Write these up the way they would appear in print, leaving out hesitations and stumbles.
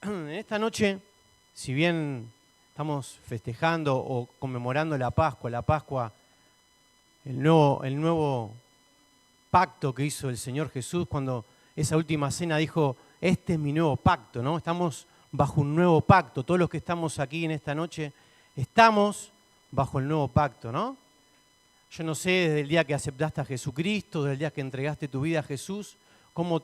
En esta noche, si bien estamos festejando o conmemorando la Pascua, el nuevo pacto que hizo el Señor Jesús cuando esa última cena dijo, este es mi nuevo pacto, ¿no? Estamos bajo un nuevo pacto. Todos los que estamos aquí en esta noche estamos bajo el nuevo pacto, ¿no? Yo no sé desde el día que aceptaste a Jesucristo, desde el día que entregaste tu vida a Jesús, cómo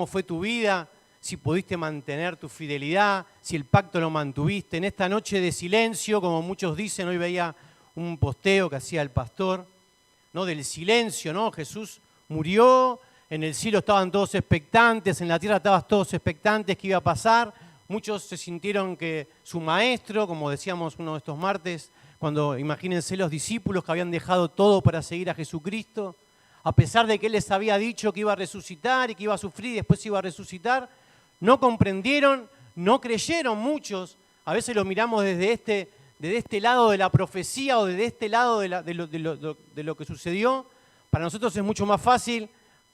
fue tu vida, si pudiste mantener tu fidelidad, si el pacto lo mantuviste. En esta noche de silencio, como muchos dicen, hoy veía un posteo que hacía el pastor, ¿no? Del silencio, ¿no? Jesús murió, en el cielo estaban todos expectantes, en la tierra estaban todos expectantes, ¿qué iba a pasar? Muchos se sintieron que su maestro, como decíamos uno de estos martes, cuando imagínense los discípulos que habían dejado todo para seguir a Jesucristo, a pesar de que Él les había dicho que iba a resucitar y que iba a sufrir y después iba a resucitar, no comprendieron, no creyeron muchos. A veces lo miramos desde este lado de la profecía o desde este lado de lo que sucedió. Para nosotros es mucho más fácil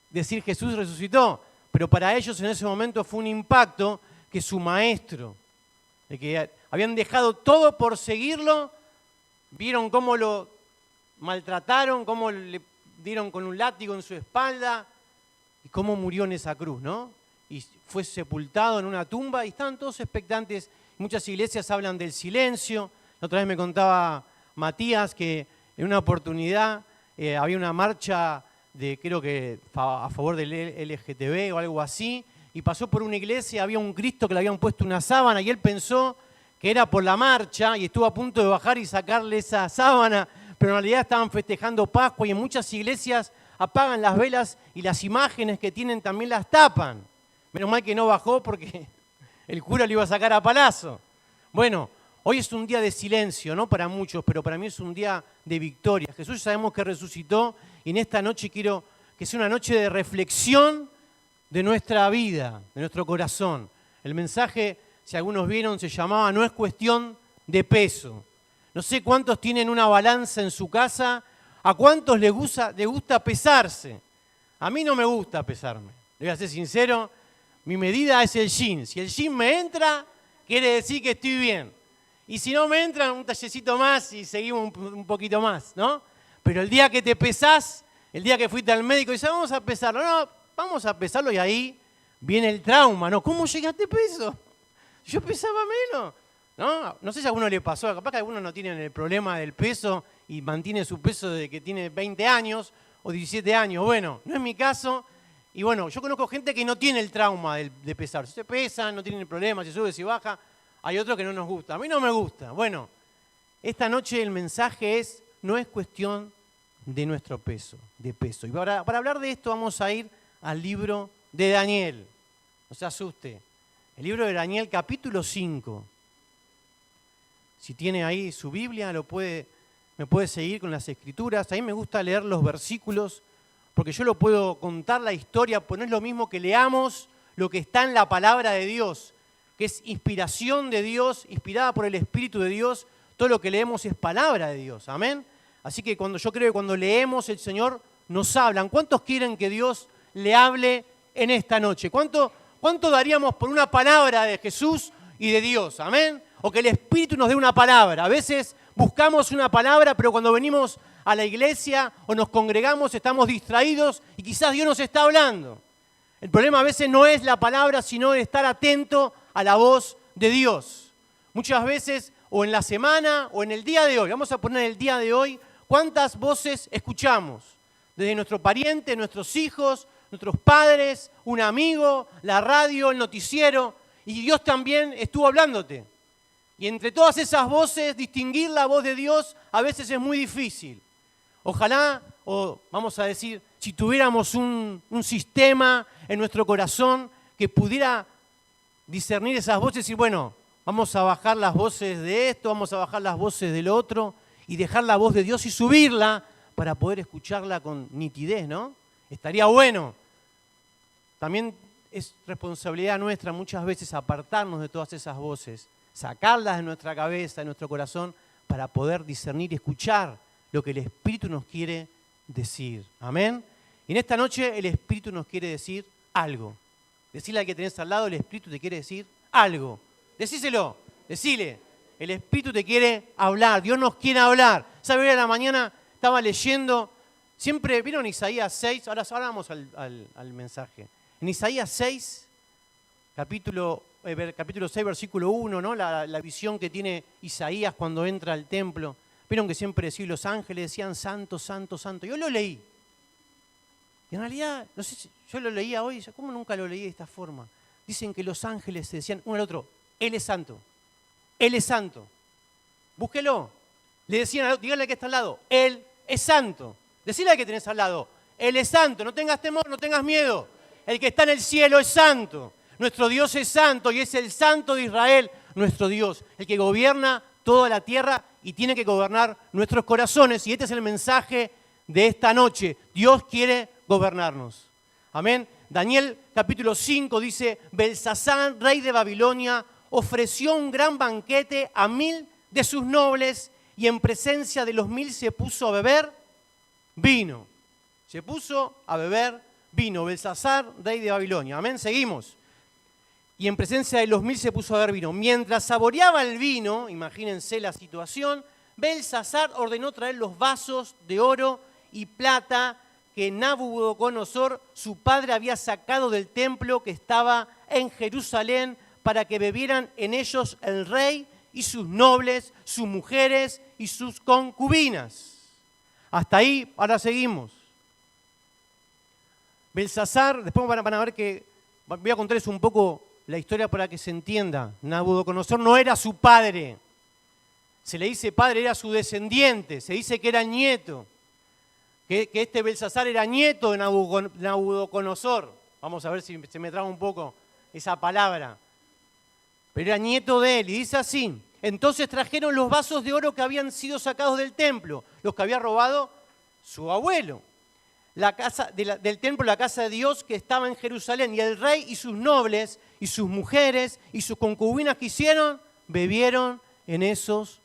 decir Jesús resucitó, pero para ellos en ese momento fue un impacto que su maestro, de que habían dejado todo por seguirlo, vieron cómo lo maltrataron, cómo le dieron con un látigo en su espalda y cómo murió en esa cruz, ¿no? Y fue sepultado en una tumba y estaban todos expectantes. Muchas iglesias hablan del silencio. La otra vez me contaba Matías que en una oportunidad había una marcha creo que a favor del LGTB o algo así, y pasó por una iglesia, había un Cristo que le habían puesto una sábana y él pensó que era por la marcha y estuvo a punto de bajar y sacarle esa sábana, pero en realidad estaban festejando Pascua y en muchas iglesias apagan las velas y las imágenes que tienen también las tapan. Menos mal que no bajó porque el cura le iba a sacar a palazo. Bueno, hoy es un día de silencio, no para muchos, pero para mí es un día de victoria. Jesús sabemos que resucitó y en esta noche quiero que sea una noche de reflexión de nuestra vida, de nuestro corazón. El mensaje, si algunos vieron, se llamaba No es cuestión de peso. No sé cuántos tienen una balanza en su casa, a cuántos les gusta pesarse. A mí no me gusta pesarme, le voy a ser sincero, mi medida es el jean. Si el jean me entra, quiere decir que estoy bien. Y si no me entra, un tallecito más y seguimos un poquito más, ¿no? Pero el día que te pesás, el día que fuiste al médico y dices, vamos a pesarlo. No, vamos a pesarlo y ahí viene el trauma, ¿no? ¿Cómo llegaste a peso? Yo pesaba menos. No sé si a alguno le pasó, capaz que algunos no tienen el problema del peso y mantiene su peso desde que tiene 20 años o 17 años. Bueno, no es mi caso. Y bueno, yo conozco gente que no tiene el trauma de pesar. Si se pesan, no tienen el problema, si sube, si baja. Hay otro que no nos gusta. A mí no me gusta. Bueno, esta noche el mensaje es, no es cuestión de nuestro peso, de peso. Y para hablar de esto vamos a ir al libro de Daniel. No se asuste. El libro de Daniel, capítulo 5. Si tiene ahí su Biblia, me puede seguir con las escrituras. A mí me gusta leer los versículos porque yo lo puedo contar la historia, pues no es lo mismo que leamos lo que está en la palabra de Dios, que es inspiración de Dios, inspirada por el Espíritu de Dios. Todo lo que leemos es palabra de Dios, amén. Así que yo creo que cuando leemos el Señor nos hablan. ¿Cuántos quieren que Dios le hable en esta noche? ¿Cuánto daríamos por una palabra de Jesús y de Dios, amén? O que el Espíritu nos dé una palabra. A veces buscamos una palabra, pero cuando venimos a la iglesia o nos congregamos estamos distraídos y quizás Dios nos está hablando. El problema a veces no es la palabra, sino estar atento a la voz de Dios. Muchas veces, o en la semana, o en el día de hoy, vamos a poner el día de hoy, ¿cuántas voces escuchamos? Desde nuestro pariente, nuestros hijos, nuestros padres, un amigo, la radio, el noticiero, y Dios también estuvo hablándote. Y entre todas esas voces, distinguir la voz de Dios a veces es muy difícil. Ojalá, o vamos a decir, si tuviéramos un sistema en nuestro corazón que pudiera discernir esas voces y bueno, vamos a bajar las voces de esto, vamos a bajar las voces del otro y dejar la voz de Dios y subirla para poder escucharla con nitidez, ¿no? Estaría bueno. También es responsabilidad nuestra muchas veces apartarnos de todas esas voces, sacarlas de nuestra cabeza, de nuestro corazón, para poder discernir y escuchar lo que el Espíritu nos quiere decir. Amén. Y en esta noche el Espíritu nos quiere decir algo. Decirle al que tenés al lado, el Espíritu te quiere decir algo. Decíselo, decile. El Espíritu te quiere hablar, Dios nos quiere hablar. ¿Sabe? Hoy a la mañana estaba leyendo, siempre, ¿vieron Isaías 6? Ahora vamos al mensaje. En Isaías 6, capítulo 6, versículo 1, ¿no? La visión que tiene Isaías cuando entra al templo. Vieron que siempre decían los ángeles, decían santo, santo, santo. Yo lo leí. Y en realidad, no sé si yo lo leía hoy, ¿cómo nunca lo leí de esta forma? Dicen que los ángeles se decían uno al otro, Él es santo, Él es santo. Búsquelo. Le decían, díganle que está al lado, Él es santo. Decile al que tenés al lado, Él es santo, no tengas temor, no tengas miedo. El que está en el cielo es santo. Nuestro Dios es santo y es el santo de Israel, nuestro Dios, el que gobierna toda la tierra y tiene que gobernar nuestros corazones. Y este es el mensaje de esta noche. Dios quiere gobernarnos. Amén. Daniel capítulo 5 dice, Belsasar, rey de Babilonia, ofreció un gran banquete a 1000 de sus nobles y en presencia de los 1000 se puso a beber vino. Se puso a beber vino. Belsasar, rey de Babilonia. Amén. Seguimos. Y en presencia de los 1000 se puso a beber vino. Mientras saboreaba el vino, imagínense la situación, Belsasar ordenó traer los vasos de oro y plata que Nabucodonosor, su padre, había sacado del templo que estaba en Jerusalén para que bebieran en ellos el rey y sus nobles, sus mujeres y sus concubinas. Hasta ahí, ahora seguimos. Belsasar, después van a ver que, voy a contarles un poco la historia para que se entienda. Nabucodonosor no era su padre. Se le dice padre, era su descendiente. Se dice que era nieto. Que este Belsasar era nieto de Nabucodonosor. Vamos a ver si se me traba un poco esa palabra. Pero era nieto de él. Y dice así, entonces trajeron los vasos de oro que habían sido sacados del templo, los que había robado su abuelo. Del templo, la casa de Dios que estaba en Jerusalén. Y el rey y sus nobles y sus mujeres y sus concubinas que hicieron, bebieron en esos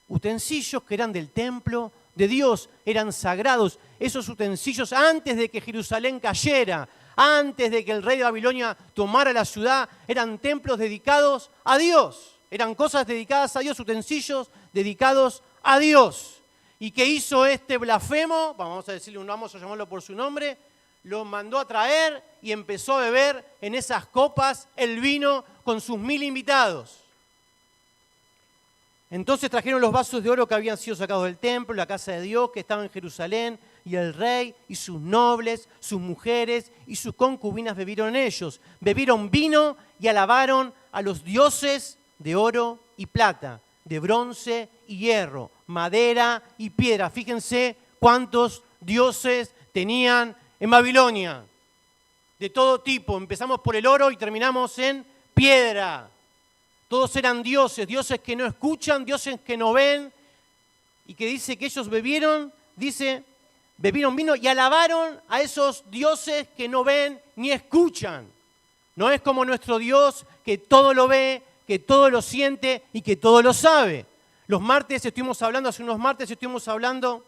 utensilios que eran del templo de Dios, eran sagrados. Esos utensilios antes de que Jerusalén cayera, antes de que el rey de Babilonia tomara la ciudad, eran templos dedicados a Dios. Eran cosas dedicadas a Dios, utensilios dedicados a Dios. ¿Y qué hizo este blasfemo? Vamos a decirle, vamos a llamarlo por su nombre. Lo mandó a traer y empezó a beber en esas copas el vino con sus 1000 invitados. Entonces trajeron los vasos de oro que habían sido sacados del templo, la casa de Dios que estaba en Jerusalén, y el rey y sus nobles, sus mujeres y sus concubinas bebieron en ellos. Bebieron vino y alabaron a los dioses de oro y plata, de bronce y hierro, madera y piedra. Fíjense cuántos dioses tenían en Babilonia, de todo tipo. Empezamos por el oro y terminamos en piedra. Todos eran dioses, dioses que no escuchan, dioses que no ven, y que dice que ellos bebieron vino y alabaron a esos dioses que no ven ni escuchan. No es como nuestro Dios que todo lo ve, que todo lo siente y que todo lo sabe. Hace unos martes estuvimos hablando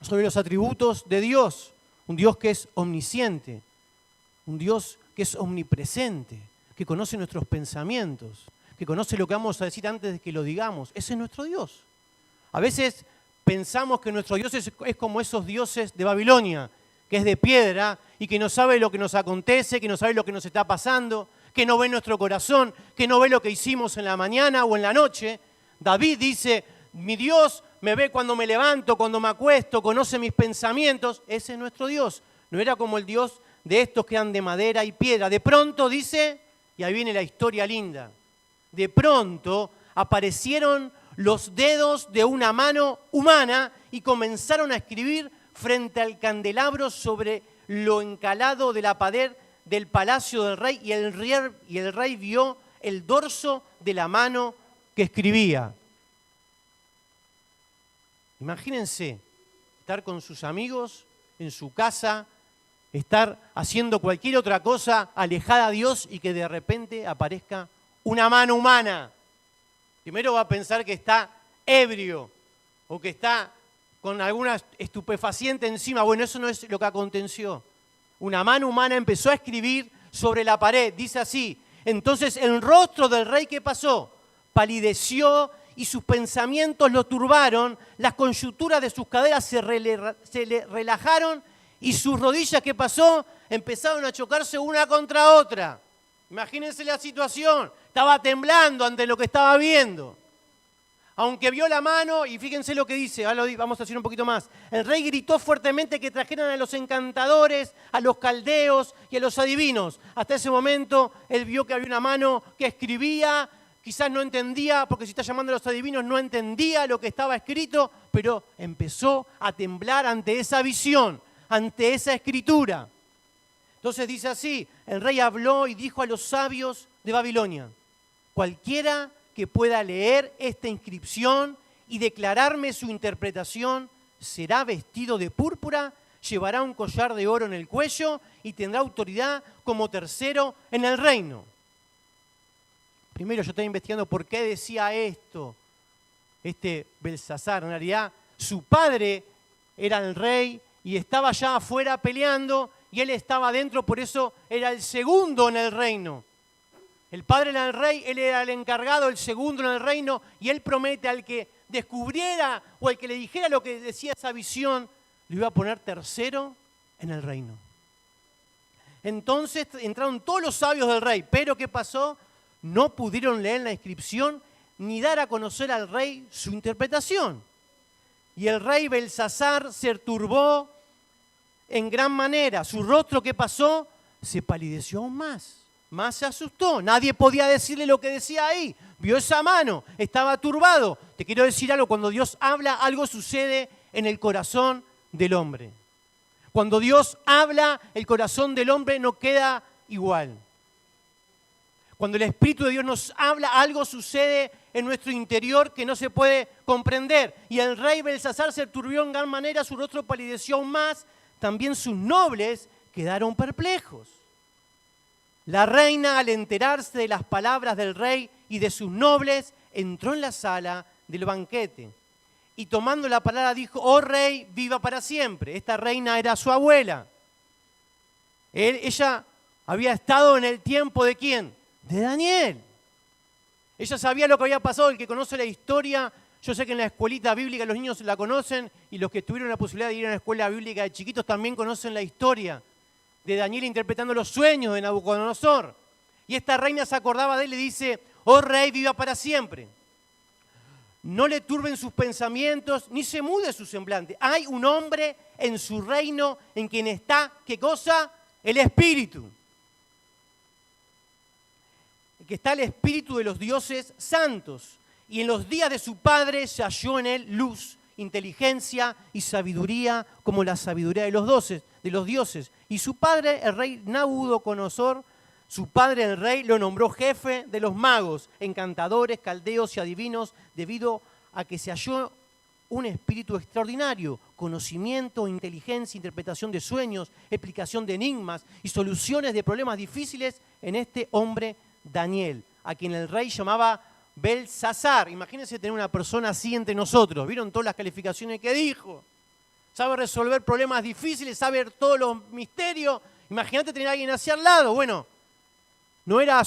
sobre los atributos de Dios. Un Dios que es omnisciente, un Dios que es omnipresente, que conoce nuestros pensamientos, que conoce lo que vamos a decir antes de que lo digamos. Ese es nuestro Dios. A veces pensamos que nuestro Dios es como esos dioses de Babilonia, que es de piedra y que no sabe lo que nos acontece, que no sabe lo que nos está pasando, que no ve nuestro corazón, que no ve lo que hicimos en la mañana o en la noche. David dice, mi Dios me ve cuando me levanto, cuando me acuesto, conoce mis pensamientos. Ese es nuestro Dios. No era como el Dios de estos que eran de madera y piedra. De pronto dice, y ahí viene la historia linda, de pronto aparecieron los dedos de una mano humana y comenzaron a escribir frente al candelabro sobre lo encalado de la pared del palacio del rey, y el rey vio el dorso de la mano que escribía. Imagínense estar con sus amigos en su casa, estar haciendo cualquier otra cosa alejada a Dios y que de repente aparezca una mano humana. Primero va a pensar que está ebrio o que está con alguna estupefaciente encima. Bueno, eso no es lo que aconteció. Una mano humana empezó a escribir sobre la pared. Dice así: entonces el rostro del rey, ¿qué pasó? Palideció y sus pensamientos lo turbaron, las coyunturas de sus caderas se le relajaron y sus rodillas, ¿qué pasó? Empezaron a chocarse una contra otra. Imagínense la situación, estaba temblando ante lo que estaba viendo. Aunque vio la mano, y fíjense lo que dice, vamos a decir un poquito más. El rey gritó fuertemente que trajeran a los encantadores, a los caldeos y a los adivinos. Hasta ese momento él vio que había una mano que escribía. Quizás no entendía, porque si está llamando a los adivinos no entendía lo que estaba escrito, pero empezó a temblar ante esa visión, ante esa escritura. Entonces dice así: el rey habló y dijo a los sabios de Babilonia: cualquiera que pueda leer esta inscripción y declararme su interpretación será vestido de púrpura, llevará un collar de oro en el cuello y tendrá autoridad como tercero en el reino. Primero yo estaba investigando por qué decía esto Belsasar. En realidad su padre era el rey y estaba allá afuera peleando y él estaba adentro, por eso era el segundo en el reino. El padre era el rey, él era el encargado, el segundo en el reino, y él promete al que descubriera o al que le dijera lo que decía esa visión, lo iba a poner tercero en el reino. Entonces entraron todos los sabios del rey, pero ¿qué pasó? No pudieron leer la inscripción ni dar a conocer al rey su interpretación. Y el rey Belsasar se turbó en gran manera. Su rostro, ¿qué pasó? Se palideció aún más se asustó. Nadie podía decirle lo que decía ahí. Vio esa mano, estaba turbado. Te quiero decir algo: cuando Dios habla, algo sucede en el corazón del hombre. Cuando Dios habla, el corazón del hombre no queda igual. Cuando el Espíritu de Dios nos habla, algo sucede en nuestro interior que no se puede comprender. Y el rey Belsasar se turbió en gran manera, su rostro palideció aún más, también sus nobles quedaron perplejos. La reina, al enterarse de las palabras del rey y de sus nobles, entró en la sala del banquete. Y tomando la palabra dijo: oh rey, viva para siempre. Esta reina era su abuela. Ella había estado en el tiempo ¿de quién? De Daniel. Ella sabía lo que había pasado. El que conoce la historia, yo sé que en la escuelita bíblica los niños la conocen, y los que tuvieron la posibilidad de ir a una escuela bíblica de chiquitos también conocen la historia de Daniel interpretando los sueños de Nabucodonosor. Y esta reina se acordaba de él y le dice: oh rey, viva para siempre. No le turben sus pensamientos, ni se mude su semblante. Hay un hombre en su reino en quien está, ¿qué cosa? El Espíritu. Que está el Espíritu de los dioses santos. Y en los días de su padre se halló en él luz, inteligencia y sabiduría, como la sabiduría de los dioses. Y su padre, el rey Nabucodonosor, su padre el rey, lo nombró jefe de los magos, encantadores, caldeos y adivinos, debido a que se halló un espíritu extraordinario, conocimiento, inteligencia, interpretación de sueños, explicación de enigmas y soluciones de problemas difíciles en este hombre Daniel, a quien el rey llamaba Belsasar. Imagínense tener una persona así entre nosotros. ¿Vieron todas las calificaciones que dijo? Sabe resolver problemas difíciles, sabe todos los misterios. Imagínate tener a alguien así al lado. Bueno, no era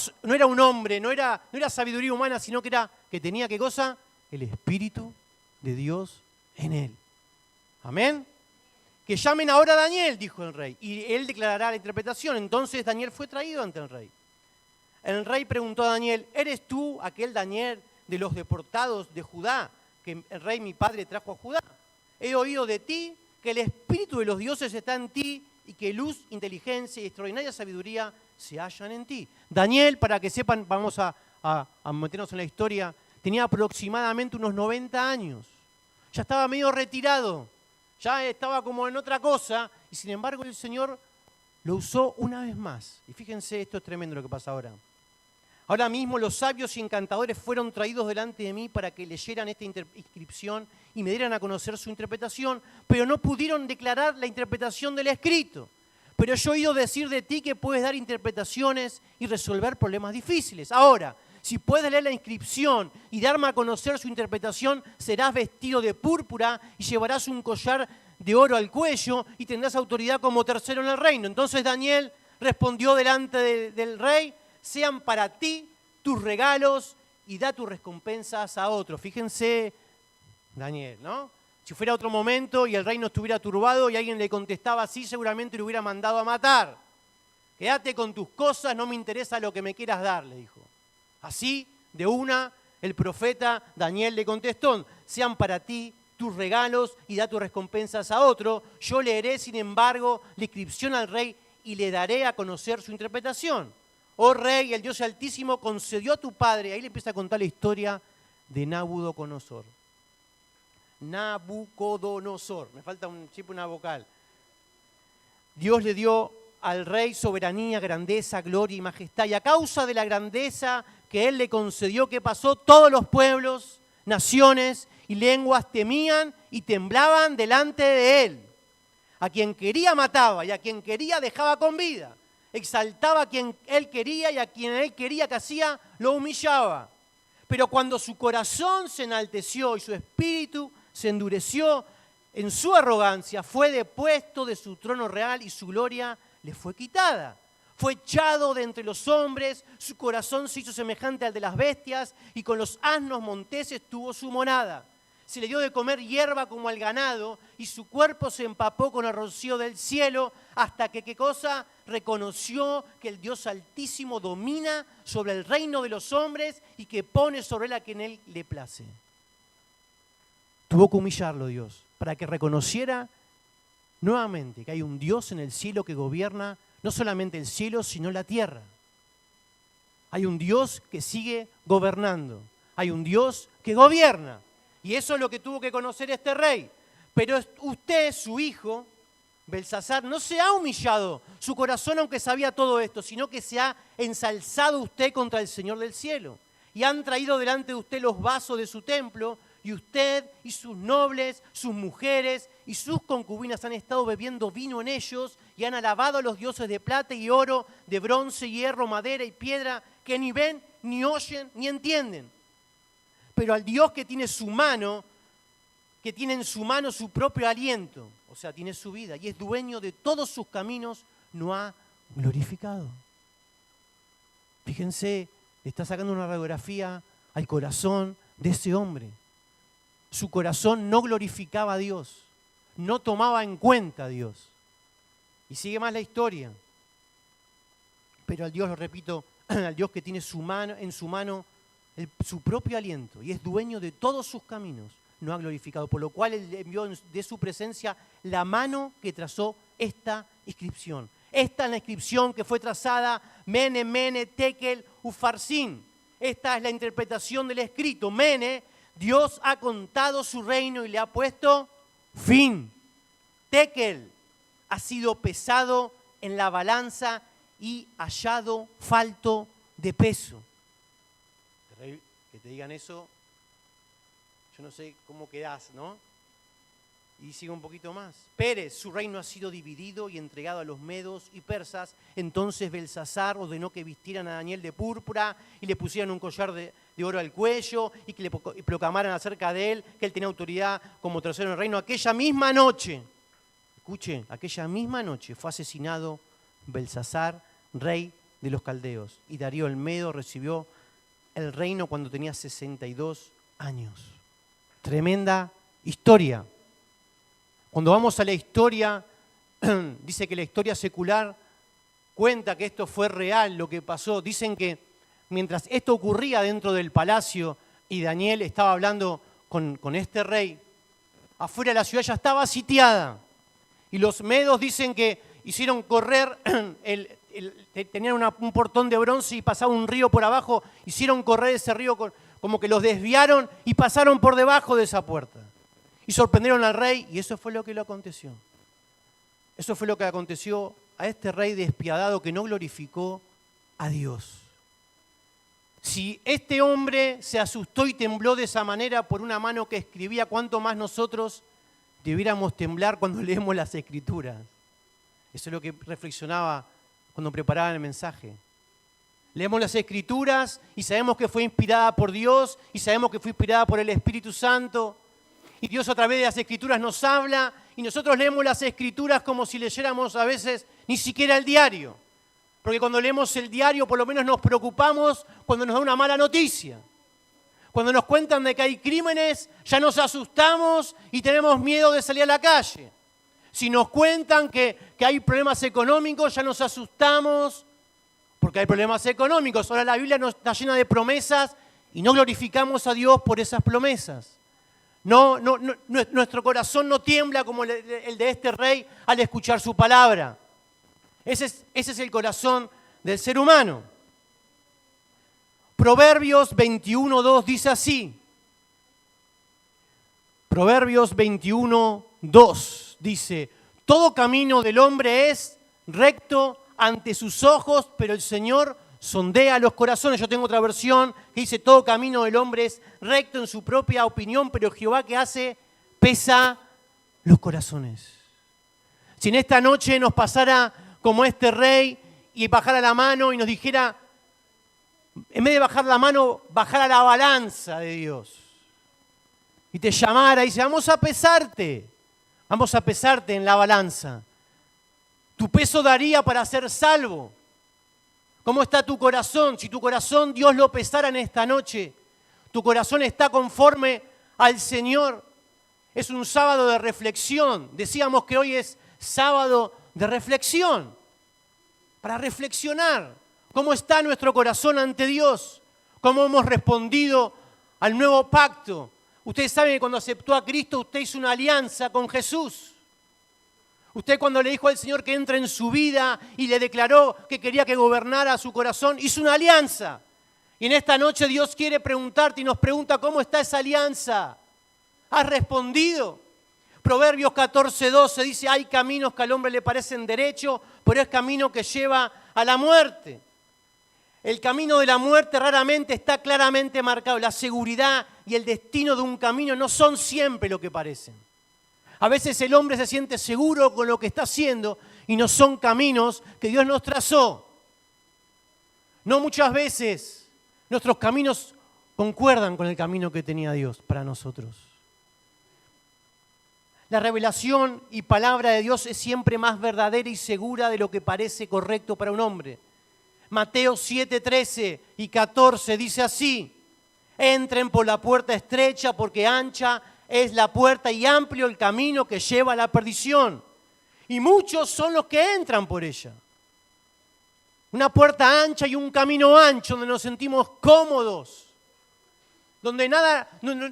un hombre, no era sabiduría humana, sino que tenía, ¿qué cosa? El Espíritu de Dios en él. Amén. Que llamen ahora a Daniel, dijo el rey, y él declarará la interpretación. Entonces Daniel fue traído ante el rey. El rey preguntó a Daniel: ¿eres tú aquel Daniel de los deportados de Judá, que el rey mi padre trajo a Judá? He oído de ti que el Espíritu de los dioses está en ti y que luz, inteligencia y extraordinaria sabiduría se hallan en ti. Daniel, para que sepan, vamos a meternos en la historia, tenía aproximadamente unos 90 años. Ya estaba medio retirado, ya estaba como en otra cosa, y sin embargo el Señor lo usó una vez más. Y fíjense, esto es tremendo lo que pasa ahora. Ahora mismo los sabios y encantadores fueron traídos delante de mí para que leyeran esta inscripción y me dieran a conocer su interpretación, pero no pudieron declarar la interpretación del escrito. Pero yo he oído decir de ti que puedes dar interpretaciones y resolver problemas difíciles. Ahora, si puedes leer la inscripción y darme a conocer su interpretación, serás vestido de púrpura y llevarás un collar de oro al cuello y tendrás autoridad como tercero en el reino. Entonces Daniel respondió delante del rey, sean para ti tus regalos y da tus recompensas a otros. Fíjense, Daniel, ¿no? Si fuera otro momento y el rey no estuviera turbado y alguien le contestaba así, seguramente le hubiera mandado a matar. Quédate con tus cosas, no me interesa lo que me quieras dar, le dijo. Así, de una, el profeta Daniel le contestó, sean para ti tus regalos y da tus recompensas a otro. Yo leeré, sin embargo, la inscripción al rey y le daré a conocer su interpretación. Oh rey, el Dios Altísimo concedió a tu padre. Ahí le empieza a contar la historia de Nabucodonosor. Nabucodonosor. Me falta una vocal. Dios le dio al rey soberanía, grandeza, gloria y majestad. Y a causa de la grandeza que él le concedió, ¿qué pasó? Todos los pueblos, naciones y lenguas temían y temblaban delante de él. A quien quería mataba y a quien quería dejaba con vida. Exaltaba a quien él quería y a quien él quería que hacía, lo humillaba. Pero cuando su corazón se enalteció y su espíritu se endureció, en su arrogancia fue depuesto de su trono real y su gloria le fue quitada. Fue echado de entre los hombres, su corazón se hizo semejante al de las bestias y con los asnos monteses tuvo su morada. Se le dio de comer hierba como al ganado y su cuerpo se empapó con el rocío del cielo hasta que, ¿qué cosa? Reconoció que el Dios Altísimo domina sobre el reino de los hombres y que pone sobre él a quien él le place. Tuvo que humillarlo Dios para que reconociera nuevamente que hay un Dios en el cielo que gobierna no solamente el cielo, sino la tierra. Hay un Dios que sigue gobernando. Hay un Dios que gobierna. Y eso es lo que tuvo que conocer este rey. Pero usted, su hijo, Belsasar, no se ha humillado su corazón aunque sabía todo esto, sino que se ha ensalzado usted contra el Señor del cielo. Y han traído delante de usted los vasos de su templo, y usted y sus nobles, sus mujeres y sus concubinas han estado bebiendo vino en ellos y han alabado a los dioses de plata y oro, de bronce, hierro, madera y piedra, que ni ven, ni oyen, ni entienden. Pero al Dios que tiene su mano, que tiene en su mano su propio aliento, o sea, tiene su vida y es dueño de todos sus caminos, no ha glorificado. Fíjense, le está sacando una radiografía al corazón de ese hombre. Su corazón no glorificaba a Dios, no tomaba en cuenta a Dios. Y sigue más la historia. Pero al Dios, lo repito, al Dios que tiene en su mano su propio aliento y es dueño de todos sus caminos, no ha glorificado. Por lo cual él envió de su presencia la mano que trazó esta inscripción. Esta es la inscripción que fue trazada Mene, Mene, Tekel, Ufarsin. Esta es la interpretación del escrito. Mene, Dios ha contado su reino y le ha puesto fin. Tekel, ha sido pesado en la balanza y hallado falto de peso. Que te digan eso, yo no sé cómo quedás, ¿no? Y sigue un poquito más. Pérez, su reino ha sido dividido y entregado a los medos y persas. Entonces Belsasar ordenó que vistieran a Daniel de púrpura y le pusieran un collar de oro al cuello y que le proclamaran acerca de él que él tenía autoridad como tercero en el reino. Aquella misma noche, escuche, aquella misma noche fue asesinado Belsasar, rey de los caldeos. Y Darío el Medo recibió el reino cuando tenía 62 años. Tremenda historia. Cuando vamos a la historia, dice que la historia secular cuenta que esto fue real, lo que pasó. Dicen que mientras esto ocurría dentro del palacio y Daniel estaba hablando con este rey, afuera la ciudad ya estaba sitiada. Y los medos dicen que hicieron correr, tenían un portón de bronce y pasaba un río por abajo, hicieron correr ese río como que los desviaron y pasaron por debajo de esa puerta. Y sorprendieron al rey y eso fue lo que le aconteció. Eso fue lo que aconteció a este rey despiadado que no glorificó a Dios. Si este hombre se asustó y tembló de esa manera por una mano que escribía, ¿cuánto más nosotros debiéramos temblar cuando leemos las Escrituras? Eso es lo que reflexionaba cuando preparaba el mensaje. Leemos las Escrituras y sabemos que fue inspirada por Dios y sabemos que fue inspirada por el Espíritu Santo. Y Dios a través de las Escrituras nos habla y nosotros leemos las Escrituras como si leyéramos a veces ni siquiera el diario. Porque cuando leemos el diario por lo menos nos preocupamos cuando nos da una mala noticia. Cuando nos cuentan de que hay crímenes, ya nos asustamos y tenemos miedo de salir a la calle. Si nos cuentan que hay problemas económicos, ya nos asustamos porque hay problemas económicos. Ahora la Biblia nos está llena de promesas y no glorificamos a Dios por esas promesas. Nuestro corazón no tiembla como el de este rey al escuchar su palabra. Ese es el corazón del ser humano. Proverbios 21:2 dice así. Proverbios 21:2 dice: todo camino del hombre es recto ante sus ojos, pero el Señor sondea los corazones. Yo tengo otra versión que dice: todo camino del hombre es recto en su propia opinión, pero Jehová que hace pesa los corazones. Si en esta noche nos pasara como este rey y bajara la mano y nos dijera, en vez de bajar la mano, bajara la balanza de Dios y te llamara y dice: vamos a pesarte en la balanza. Tu peso daría para ser salvo. ¿Cómo está tu corazón? Si tu corazón Dios lo pesara en esta noche, tu corazón está conforme al Señor. Es un sábado de reflexión. Decíamos que hoy es sábado de reflexión. Para reflexionar. ¿Cómo está nuestro corazón ante Dios? ¿Cómo hemos respondido al nuevo pacto? Ustedes saben que cuando aceptó a Cristo, usted hizo una alianza con Jesús. Usted cuando le dijo al Señor que entre en su vida y le declaró que quería que gobernara su corazón, hizo una alianza. Y en esta noche Dios quiere preguntarte y nos pregunta: ¿cómo está esa alianza? ¿Has respondido? Proverbios 14:12 dice: hay caminos que al hombre le parecen derechos, pero es camino que lleva a la muerte. El camino de la muerte raramente está claramente marcado. La seguridad y el destino de un camino no son siempre lo que parecen. A veces el hombre se siente seguro con lo que está haciendo y no son caminos que Dios nos trazó. No muchas veces nuestros caminos concuerdan con el camino que tenía Dios para nosotros. La revelación y palabra de Dios es siempre más verdadera y segura de lo que parece correcto para un hombre. Mateo 7:13 y 14 dice así: entren por la puerta estrecha, porque ancha es la puerta y amplio el camino que lleva a la perdición, y muchos son los que entran por ella. Una puerta ancha y un camino ancho donde nos sentimos cómodos, donde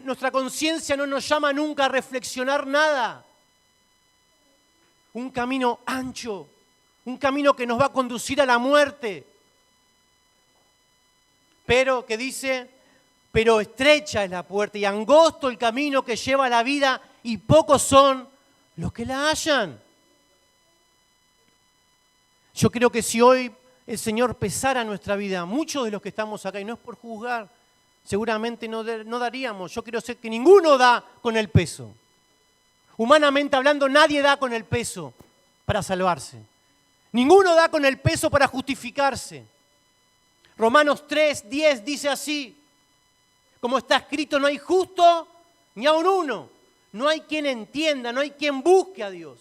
nuestra conciencia no nos llama nunca a reflexionar nada. Un camino ancho, un camino que nos va a conducir a la muerte. Pero, ¿qué dice? Pero estrecha es la puerta y angosto el camino que lleva a la vida, y pocos son los que la hallan. Yo creo que si hoy el Señor pesara nuestra vida, muchos de los que estamos acá, y no es por juzgar, seguramente no daríamos. Yo quiero ser que ninguno da con el peso. Humanamente hablando, nadie da con el peso para salvarse. Ninguno da con el peso para justificarse. Romanos 3:10 dice así: como está escrito, no hay justo ni aun uno. No hay quien entienda, no hay quien busque a Dios.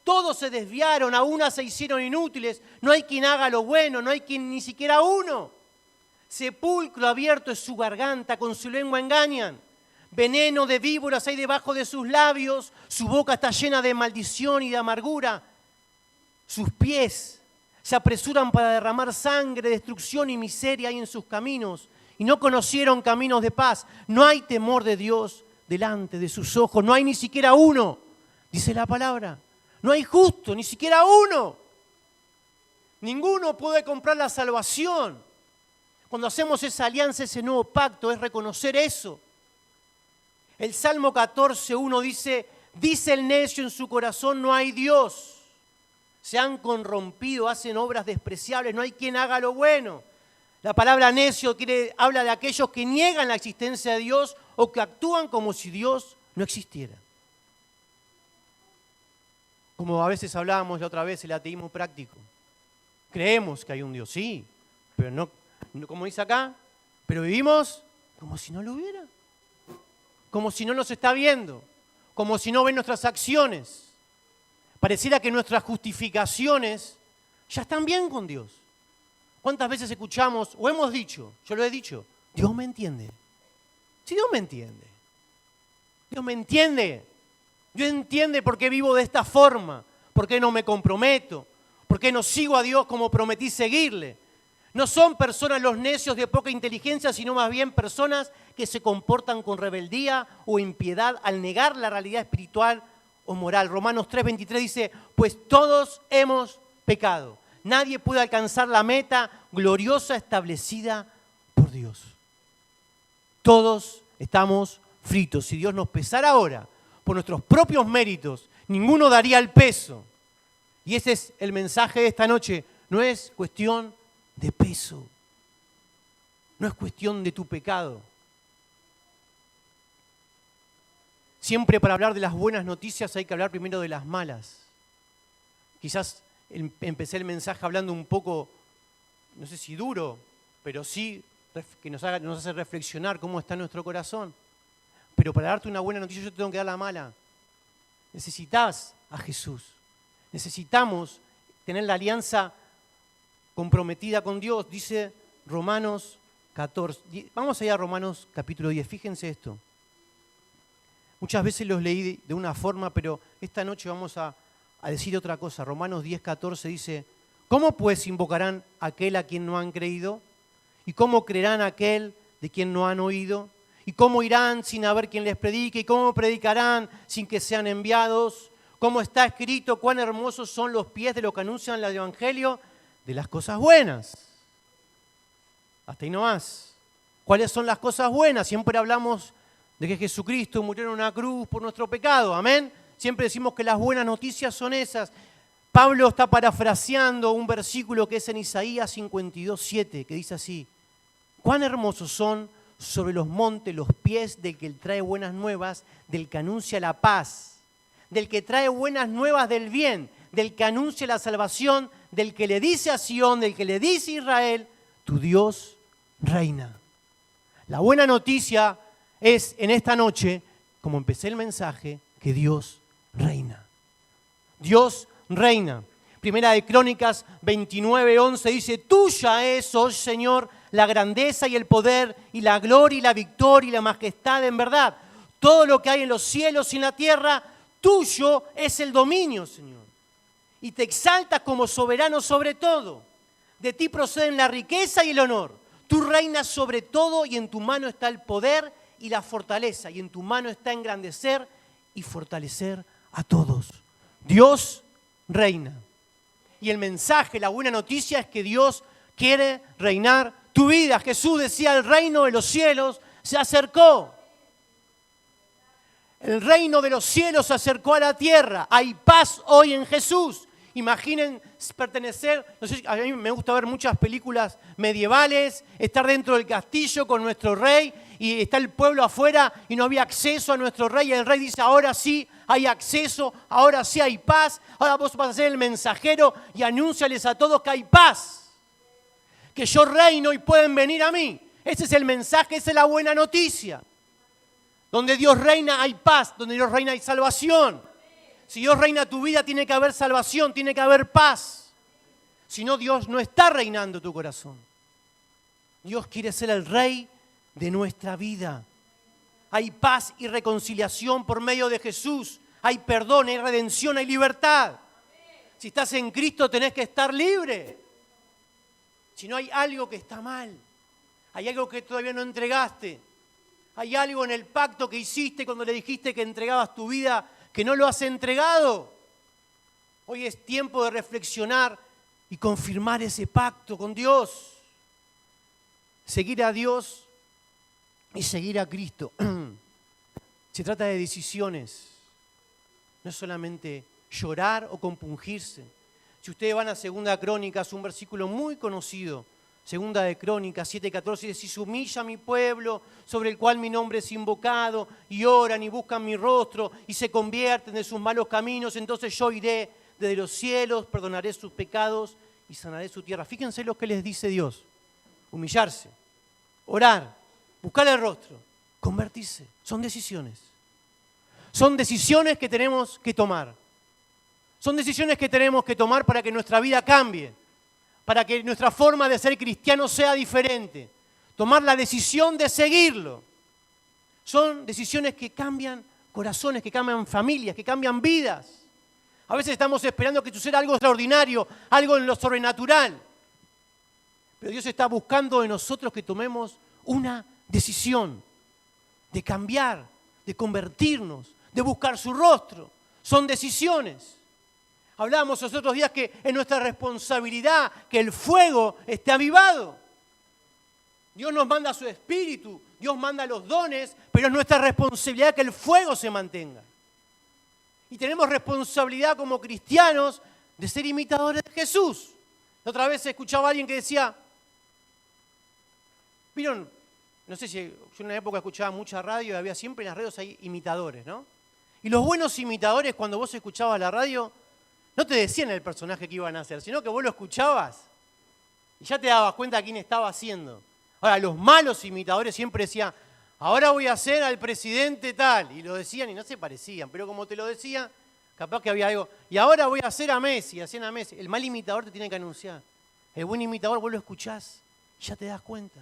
Todos se desviaron, a una se hicieron inútiles. No hay quien haga lo bueno, no hay quien ni siquiera uno. Sepulcro abierto es su garganta, con su lengua engañan. Veneno de víboras hay debajo de sus labios. Su boca está llena de maldición y de amargura. Sus pies se apresuran para derramar sangre, destrucción y miseria hay en sus caminos. Y no conocieron caminos de paz. No hay temor de Dios delante de sus ojos. No hay ni siquiera uno, dice la palabra. No hay justo, ni siquiera uno. Ninguno puede comprar la salvación. Cuando hacemos esa alianza, ese nuevo pacto, es reconocer eso. El Salmo 14:1 dice: dice el necio en su corazón, no hay Dios. Se han corrompido, hacen obras despreciables, no hay quien haga lo bueno. La palabra necio habla de aquellos que niegan la existencia de Dios o que actúan como si Dios no existiera. Como a veces hablábamos la otra vez, el ateísmo práctico. Creemos que hay un Dios, sí, pero no, como dice acá, pero vivimos como si no lo hubiera. Como si no nos está viendo, como si no ven nuestras acciones. Pareciera que nuestras justificaciones ya están bien con Dios. ¿Cuántas veces escuchamos o hemos dicho, yo lo he dicho, Dios me entiende? Si Dios me entiende. Dios me entiende. Dios entiende por qué vivo de esta forma, por qué no me comprometo, por qué no sigo a Dios como prometí seguirle. No son personas los necios de poca inteligencia, sino más bien personas que se comportan con rebeldía o impiedad al negar la realidad espiritual o moral. Romanos 3:23 dice, pues todos hemos pecado. Nadie puede alcanzar la meta gloriosa establecida por Dios. Todos estamos fritos. Si Dios nos pesara ahora por nuestros propios méritos, ninguno daría el peso. Y ese es el mensaje de esta noche. No es cuestión de peso. No es cuestión de tu pecado. Siempre para hablar de las buenas noticias hay que hablar primero de las malas. Quizás empecé el mensaje hablando un poco, no sé si duro, pero sí que nos hace reflexionar cómo está nuestro corazón. Pero para darte una buena noticia yo te tengo que dar la mala. Necesitas a Jesús. Necesitamos tener la alianza comprometida con Dios. Dice Romanos 14. Vamos allá a Romanos capítulo 10. Fíjense esto. Muchas veces los leí de una forma, pero esta noche vamos a decir otra cosa. Romanos 10:14 dice, ¿cómo pues invocarán a aquel a quien no han creído? ¿Y cómo creerán a aquel de quien no han oído? ¿Y cómo irán sin haber quien les predique? ¿Y cómo predicarán sin que sean enviados? ¿Cómo está escrito cuán hermosos son los pies de los que anuncian el Evangelio? De las cosas buenas. Hasta ahí no más. ¿Cuáles son las cosas buenas? Siempre hablamos de que Jesucristo murió en una cruz por nuestro pecado. Amén. Siempre decimos que las buenas noticias son esas. Pablo está parafraseando un versículo que es en Isaías 52:7, que dice así, cuán hermosos son sobre los montes los pies del que trae buenas nuevas, del que anuncia la paz, del que trae buenas nuevas del bien, del que anuncia la salvación, del que le dice a Sión, del que le dice a Israel, tu Dios reina. La buena noticia es en esta noche, como empecé el mensaje, que Dios reina. Dios reina. Primera de Crónicas 29:11 dice, tuya es, oh Señor, la grandeza y el poder y la gloria y la victoria y la majestad en verdad. Todo lo que hay en los cielos y en la tierra, tuyo es el dominio, Señor. Y te exaltas como soberano sobre todo. De ti proceden la riqueza y el honor. Tú reinas sobre todo y en tu mano está el poder y la fortaleza. Y en tu mano está engrandecer y fortalecer a todos. Dios reina. Y el mensaje, la buena noticia es que Dios quiere reinar tu vida. Jesús decía, el reino de los cielos se acercó. El reino de los cielos se acercó a la tierra. Hay paz hoy en Jesús. Imaginen pertenecer, no sé, a mí me gusta ver muchas películas medievales, estar dentro del castillo con nuestro rey y está el pueblo afuera y no había acceso a nuestro rey. Y el rey dice, ahora sí hay acceso, ahora sí hay paz. Ahora vos vas a ser el mensajero y anúnciales a todos que hay paz. Que yo reino y pueden venir a mí. Ese es el mensaje, esa es la buena noticia. Donde Dios reina hay paz, donde Dios reina hay salvación. Si Dios reina tu vida tiene que haber salvación, tiene que haber paz. Si no, Dios no está reinando tu corazón. Dios quiere ser el rey de nuestra vida. Hay paz y reconciliación por medio de Jesús. Hay perdón, hay redención, hay libertad. Si estás en Cristo tenés que estar libre. Si no hay algo que está mal, hay algo que todavía no entregaste, hay algo en el pacto que hiciste cuando le dijiste que entregabas tu vida que no lo has entregado. Hoy es tiempo de reflexionar y confirmar ese pacto con Dios. Seguir a Dios y seguir a Cristo. Se trata de decisiones. No es solamente llorar o compungirse. Si ustedes van a 2 Crónicas, un versículo muy conocido, 2 de Crónicas 7:14, dice, si se humilla mi pueblo, sobre el cual mi nombre es invocado, y oran y buscan mi rostro, y se convierten de sus malos caminos, entonces yo iré desde los cielos, perdonaré sus pecados y sanaré su tierra. Fíjense lo que les dice Dios. Humillarse, orar, buscar el rostro, convertirse. Son decisiones. Son decisiones que tenemos que tomar. Son decisiones que tenemos que tomar para que nuestra vida cambie. para que nuestra forma de ser cristiano sea diferente. Tomar la decisión de seguirlo. Son decisiones que cambian corazones, que cambian familias, que cambian vidas. A veces estamos esperando que suceda algo extraordinario, algo en lo sobrenatural. Pero Dios está buscando de nosotros que tomemos una decisión de cambiar, de convertirnos, de buscar su rostro. Son decisiones. Hablábamos los otros días que es nuestra responsabilidad que el fuego esté avivado. Dios nos manda su espíritu, Dios manda los dones, pero es nuestra responsabilidad que el fuego se mantenga. Y tenemos responsabilidad como cristianos de ser imitadores de Jesús. La otra vez escuchaba a alguien que decía, ¿vieron? No sé si yo en una época escuchaba mucha radio y había siempre en las radios hay imitadores, ¿no? Y los buenos imitadores, cuando vos escuchabas la radio, no te decían el personaje que iban a hacer, sino que vos lo escuchabas y ya te dabas cuenta quién estaba haciendo. Ahora, los malos imitadores siempre decían, ahora voy a hacer al presidente tal. Y lo decían y no se parecían, pero como te lo decía, capaz que había algo. Y ahora voy a hacer a Messi, hacían a Messi. El mal imitador te tiene que anunciar. El buen imitador vos lo escuchás y ya te das cuenta.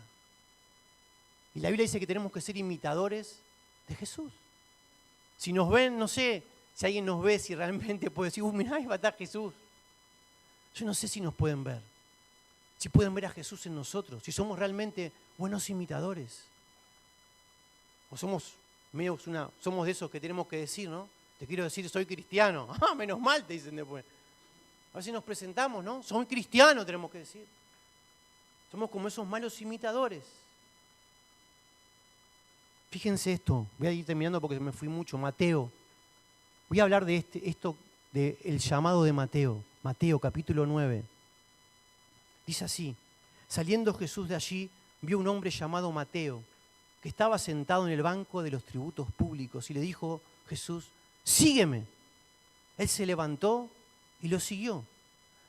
Y la Biblia dice que tenemos que ser imitadores de Jesús. Si nos ven, no sé, si alguien nos ve, si realmente puede decir, mirá, ahí va a estar Jesús. Yo no sé si nos pueden ver. Si pueden ver a Jesús en nosotros, si somos realmente buenos imitadores. O somos somos de esos que tenemos que decir, ¿no? Te quiero decir, soy cristiano. Ah, menos mal, te dicen después. A ver si nos presentamos, ¿no? Soy cristiano, tenemos que decir. Somos como esos malos imitadores. Fíjense esto, voy a ir terminando porque me fui mucho. Mateo. Voy a hablar de esto del llamado de Mateo. Mateo, capítulo 9. Dice así, saliendo Jesús de allí, vio un hombre llamado Mateo, que estaba sentado en el banco de los tributos públicos, y le dijo Jesús, sígueme. Él se levantó y lo siguió.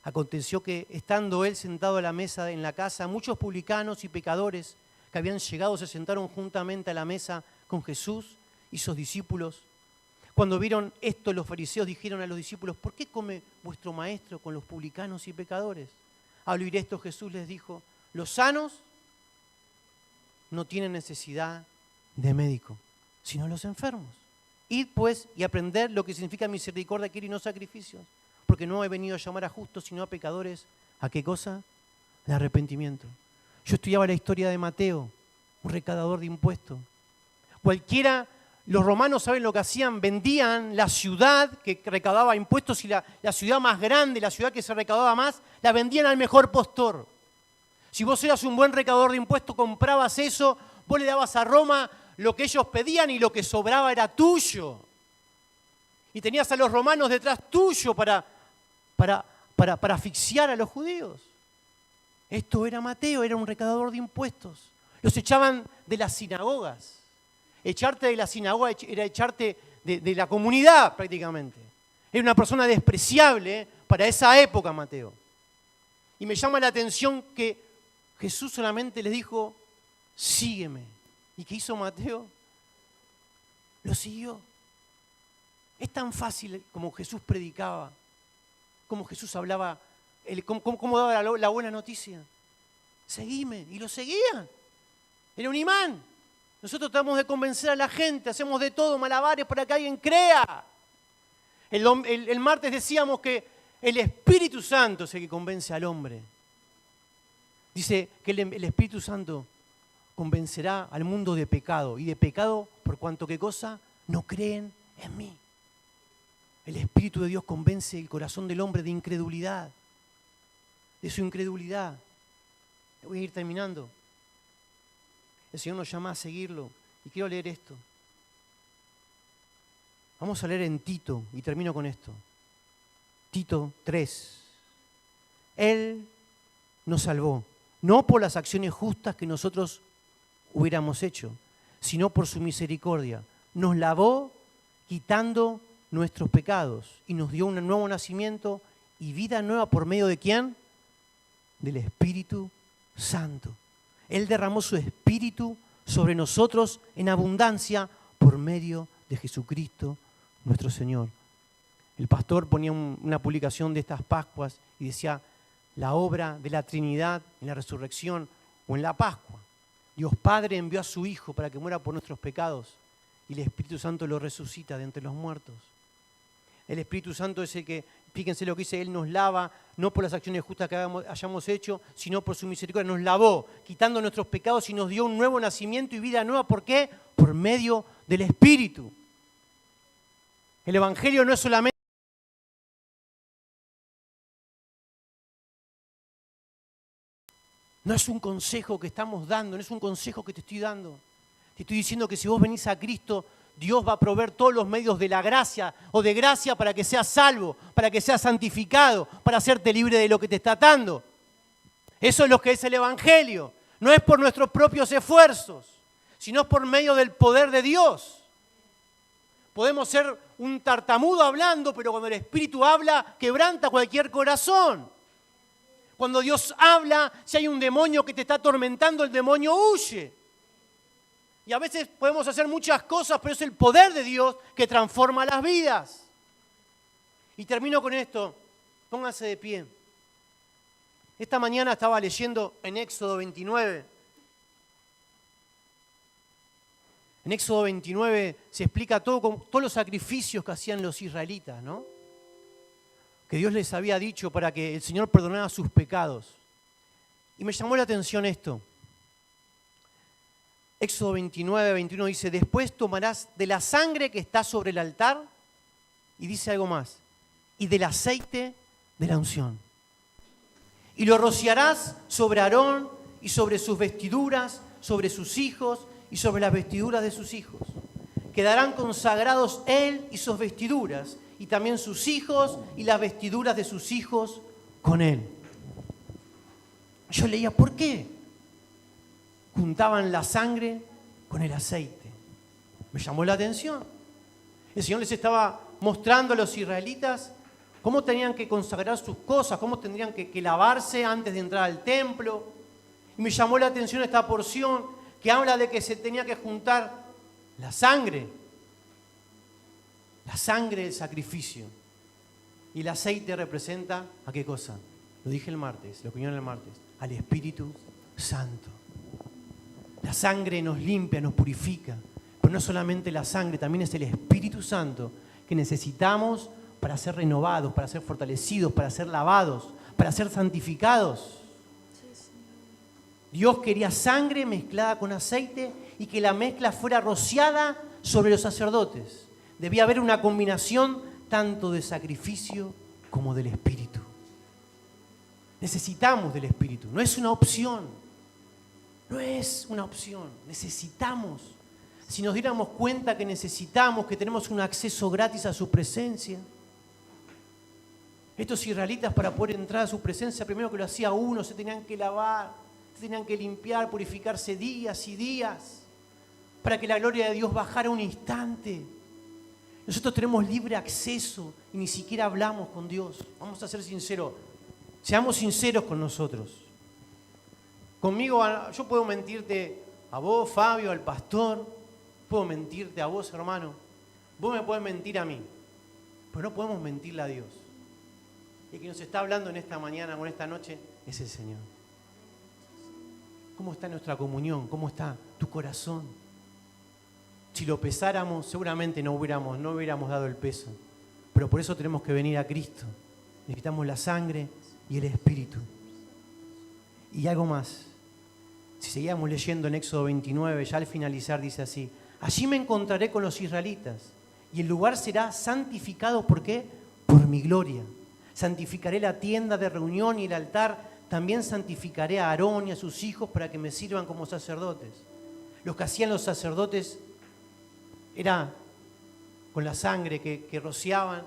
Aconteció que, estando él sentado a la mesa en la casa, muchos publicanos y pecadores que habían llegado se sentaron juntamente a la mesa con Jesús y sus discípulos. Cuando vieron esto, los fariseos dijeron a los discípulos, ¿por qué come vuestro maestro con los publicanos y pecadores? Al oír esto, Jesús les dijo, los sanos no tienen necesidad de médico, sino los enfermos. Id pues y aprended lo que significa misericordia quiero y no sacrificios, porque no he venido a llamar a justos, sino a pecadores. ¿A qué cosa? De arrepentimiento. Yo estudiaba la historia de Mateo, un recaudador de impuestos. Los romanos, ¿saben lo que hacían? Vendían la ciudad que recaudaba impuestos y la ciudad más grande, la ciudad que se recaudaba más, la vendían al mejor postor. Si vos eras un buen recaudador de impuestos, comprabas eso, vos le dabas a Roma lo que ellos pedían y lo que sobraba era tuyo. Y tenías a los romanos detrás tuyo para asfixiar a los judíos. Esto era Mateo, era un recaudador de impuestos. Los echaban de las sinagogas. Echarte de la sinagoga era echarte de la comunidad prácticamente. Era una persona despreciable para esa época, Mateo. Y me llama la atención que Jesús solamente les dijo, sígueme. ¿Y qué hizo Mateo? Lo siguió. Es tan fácil como Jesús predicaba, como Jesús hablaba, cómo daba la buena noticia. Seguime. Y lo seguían. Era un imán. Nosotros tratamos de convencer a la gente, hacemos de todo, malabares para que alguien crea. El martes decíamos que el Espíritu Santo es el que convence al hombre. Dice que el Espíritu Santo convencerá al mundo de pecado. Y de pecado, por cuanto que cosa, no creen en mí. El Espíritu de Dios convence el corazón del hombre de incredulidad. De su incredulidad. Voy a ir terminando. El Señor nos llama a seguirlo. Y quiero leer esto. Vamos a leer en Tito, y termino con esto. Tito 3. Él nos salvó, no por las acciones justas que nosotros hubiéramos hecho, sino por su misericordia. Nos lavó quitando nuestros pecados y nos dio un nuevo nacimiento y vida nueva por medio de ¿quién? Del Espíritu Santo. Él derramó su Espíritu sobre nosotros en abundancia por medio de Jesucristo, nuestro Señor. El pastor ponía una publicación de estas Pascuas y decía, la obra de la Trinidad en la resurrección o en la Pascua. Dios Padre envió a su Hijo para que muera por nuestros pecados y el Espíritu Santo lo resucita de entre los muertos. El Espíritu Santo es el que, fíjense lo que dice, Él nos lava, no por las acciones justas que hayamos hecho, sino por su misericordia. Nos lavó, quitando nuestros pecados y nos dio un nuevo nacimiento y vida nueva. ¿Por qué? Por medio del Espíritu. El Evangelio no es solamente... No es un consejo que estamos dando, no es un consejo que te estoy dando. Te estoy diciendo que si vos venís a Cristo, Dios va a proveer todos los medios de la gracia o de gracia para que seas salvo, para que seas santificado, para hacerte libre de lo que te está atando. Eso es lo que es el Evangelio. No es por nuestros propios esfuerzos, sino por medio del poder de Dios. Podemos ser un tartamudo hablando, pero cuando el Espíritu habla, quebranta cualquier corazón. Cuando Dios habla, si hay un demonio que te está atormentando, el demonio huye. Y a veces podemos hacer muchas cosas, pero es el poder de Dios que transforma las vidas. Y termino con esto. Pónganse de pie. Esta mañana estaba leyendo en Éxodo 29. En Éxodo 29 se explica todo con todos los sacrificios que hacían los israelitas, ¿no? Que Dios les había dicho para que el Señor perdonara sus pecados. Y me llamó la atención esto. Éxodo 29, 21 dice, después tomarás de la sangre que está sobre el altar, y dice algo más, y del aceite de la unción. Y lo rociarás sobre Aarón y sobre sus vestiduras, sobre sus hijos y sobre las vestiduras de sus hijos. Quedarán consagrados él y sus vestiduras, y también sus hijos y las vestiduras de sus hijos con él. Yo leía, ¿por qué juntaban la sangre con el aceite? Me llamó la atención. El Señor les estaba mostrando a los israelitas cómo tenían que consagrar sus cosas, cómo tendrían que lavarse antes de entrar al templo. Y me llamó la atención esta porción que habla de que se tenía que juntar la sangre del sacrificio. Y el aceite representa, ¿a qué cosa? Lo dije el martes, lo opinión el martes, al Espíritu Santo. La sangre nos limpia, nos purifica, pero no solamente la sangre, también es el Espíritu Santo que necesitamos para ser renovados, para ser fortalecidos, para ser lavados, para ser santificados. Dios quería sangre mezclada con aceite y que la mezcla fuera rociada sobre los sacerdotes. Debía haber una combinación tanto de sacrificio como del Espíritu. Necesitamos del Espíritu, no es una opción. No es una opción, necesitamos. Si nos diéramos cuenta que necesitamos, que tenemos un acceso gratis a su presencia. Estos israelitas, para poder entrar a su presencia, primero que lo hacía uno, se tenían que lavar, se tenían que limpiar, purificarse días y días, para que la gloria de Dios bajara un instante. Nosotros tenemos libre acceso y ni siquiera hablamos con Dios. Vamos a ser sinceros, seamos sinceros con nosotros. Conmigo, yo puedo mentirte a vos, Fabio, al pastor, puedo mentirte a vos, hermano. Vos me podés mentir a mí, pero no podemos mentirle a Dios. Y el que nos está hablando en esta mañana o en esta noche es el Señor. ¿Cómo está nuestra comunión? ¿Cómo está tu corazón? Si lo pesáramos, seguramente no hubiéramos dado el peso. Pero por eso tenemos que venir a Cristo. Necesitamos la sangre y el Espíritu. Y algo más. Si seguíamos leyendo en Éxodo 29, ya al finalizar dice así, allí me encontraré con los israelitas y el lugar será santificado, ¿por qué? Por mi gloria. Santificaré la tienda de reunión y el altar, también santificaré a Aarón y a sus hijos para que me sirvan como sacerdotes. Lo que hacían los sacerdotes era, con la sangre que rociaban,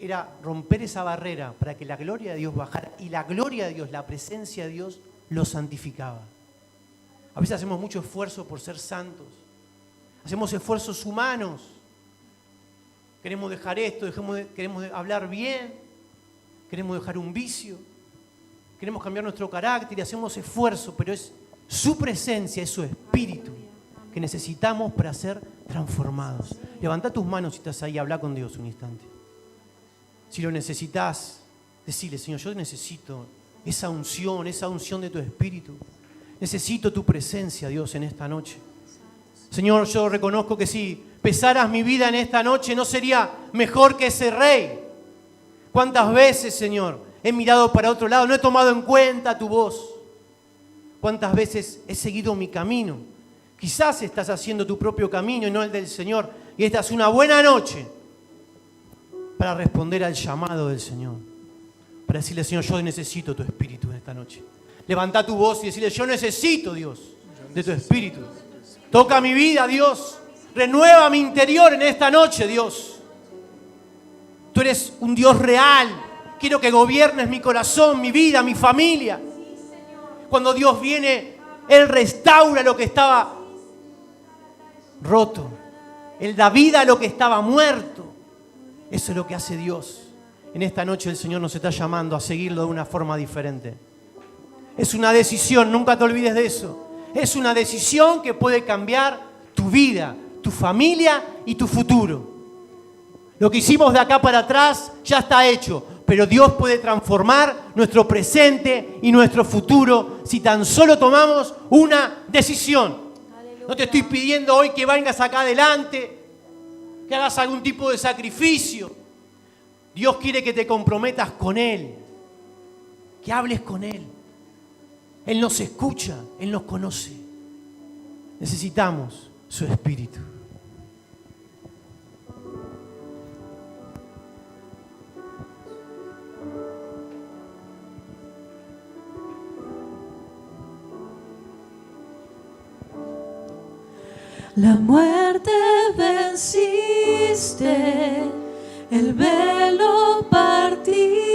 era romper esa barrera para que la gloria de Dios bajara, y la gloria de Dios, la presencia de Dios, los santificaba. A veces hacemos mucho esfuerzo por ser santos. Hacemos esfuerzos humanos. Queremos dejar esto, queremos hablar bien, queremos dejar un vicio, queremos cambiar nuestro carácter y hacemos esfuerzo, pero es su presencia, es su Espíritu que necesitamos para ser transformados. Levanta tus manos si estás ahí, habla con Dios un instante. Si lo necesitas, decile, Señor, yo necesito esa unción de tu Espíritu. Necesito tu presencia, Dios, en esta noche. Señor, yo reconozco que si pesaras mi vida en esta noche, no sería mejor que ese rey. ¿Cuántas veces, Señor, he mirado para otro lado, no he tomado en cuenta tu voz? ¿Cuántas veces he seguido mi camino? Quizás estás haciendo tu propio camino y no el del Señor. Y esta es una buena noche para responder al llamado del Señor. Para decirle, Señor, yo necesito tu Espíritu en esta noche. Levanta tu voz y decirle, yo necesito, Dios, de tu Espíritu. Toca mi vida, Dios. Renueva mi interior en esta noche, Dios. Tú eres un Dios real. Quiero que gobiernes mi corazón, mi vida, mi familia. Cuando Dios viene, Él restaura lo que estaba roto. Él da vida a lo que estaba muerto. Eso es lo que hace Dios. En esta noche el Señor nos está llamando a seguirlo de una forma diferente. Es una decisión, nunca te olvides de eso. Es una decisión que puede cambiar tu vida, tu familia y tu futuro. Lo que hicimos de acá para atrás ya está hecho, pero Dios puede transformar nuestro presente y nuestro futuro si tan solo tomamos una decisión. No te estoy pidiendo hoy que vengas acá adelante, que hagas algún tipo de sacrificio. Dios quiere que te comprometas con Él, que hables con Él. Él nos escucha, Él nos conoce. Necesitamos su Espíritu. La muerte venciste, el velo partiste.